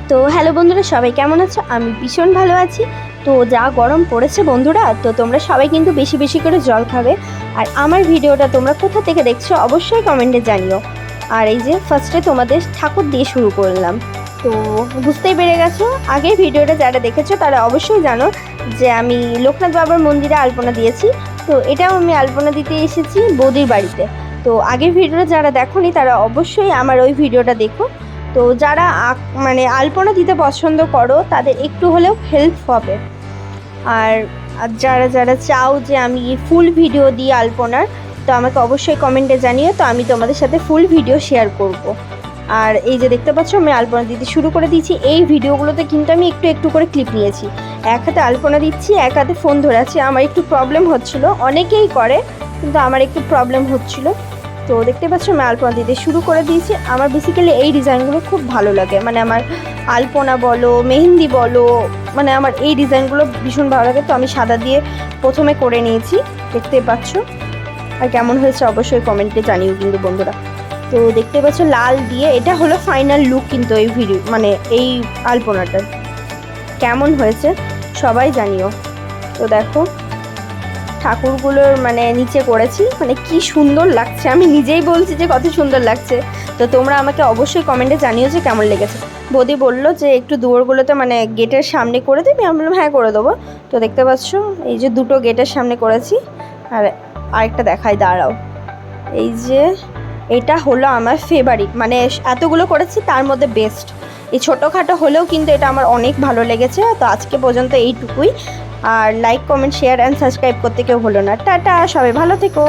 তো হ্যালো বন্ধুরা, সবাই কেমন আছো? আমি ভীষণ ভালো আছি। তো যা গরম পড়েছে বন্ধুরা, তো তোমরা সবাই কিন্তু বেশি বেশি করে জল খাবে। আর আমার ভিডিওটা তোমরা কোথা থেকে দেখছো অবশ্যই কমেন্টে জানিও। আর এই যে ফার্স্টে তোমাদের ঠাকুর দিয়ে শুরু করলাম। তো বুঝতেই পেরে গেছো, আগের ভিডিওটা যারা দেখেছো তারা অবশ্যই জানো যে আমি লোকনাথ বাবার মন্দিরে আলপনা দিয়েছি। তো এটাও আমি আলপনা দিতে এসেছি বৌদির বাড়িতে। তো আগের ভিডিওটা যারা দেখোনি তারা অবশ্যই আমার ওই ভিডিওটা দেখো। তো যারা মানে আলপনা দিতে পছন্দ করো তাদের একটু হলেও হেল্প হবে। আর যারা যারা চাও যে আমি ফুল ভিডিও দিই আলপনার, তো আমাকে অবশ্যই কমেন্টে জানিও, তো আমি তোমাদের সাথে ফুল ভিডিও শেয়ার করব। আর এই যে দেখতে পাচ্ছ আমি আলপনা দিতে শুরু করে দিয়েছি। এই ভিডিওগুলোতে কিন্তু আমি একটু একটু করে ক্লিপ নিয়েছি। এক হাতে আলপনা দিচ্ছি, এক হাতে ফোন ধরে আছি। আমার একটু প্রবলেম হচ্ছিল, অনেকেই করে কিন্তু আমার একটু প্রবলেম হচ্ছিল। তো দেখতে পাচ্ছ আমি আলপনা দিতে শুরু করে দিয়েছি। আমার বেসিক্যালি এই ডিজাইনগুলো খুব ভালো লাগে, মানে আমার আলপনা বলো, মেহেন্দি বলো, মানে আমার এই ডিজাইনগুলো ভীষণ ভালো লাগে। তো আমি সাদা দিয়ে প্রথমে করে নিয়েছি, দেখতে পাচ্ছ। আর কেমন হয়েছে অবশ্যই কমেন্টে জানিও কিন্তু বন্ধুরা। তো দেখতে পাচ্ছ লাল দিয়ে, এটা হলো ফাইনাল লুক কিন্তু এই ভিডিও, মানে এই আলপনাটার কেমন হয়েছে সবাই জানিও। তো দেখো ঠাকুরগুলোর মানে নিচে করেছি, মানে কি সুন্দর লাগছে, আমি নিজেই বলছি যে কত সুন্দর লাগছে। তো তোমরা আমাকে অবশ্যই কমেন্টে জানিও যে কেমন লেগেছে। বৌদি বললো যে একটু দুয়ারগুলোতে মানে গেটের সামনে করে দিবি, আমি বললাম হ্যাঁ করে দেবো। তো দেখতে পাচ্ছ এই যে দুটো গেটের সামনে করেছি। আর আরেকটা দেখাই, দাঁড়াও। এই যে এটা হলো আমার ফেভারিট, মানে এতগুলো করেছি তার মধ্যে বেস্ট। এই ছোটোখাটো হলেও কিন্তু এটা আমার অনেক ভালো লেগেছে। তো আজকে পর্যন্ত এইটুকুই। আর like, comment, share and subscribe করতে কেউ ভুলো না। টাটা, সবাই ভালো থেকো।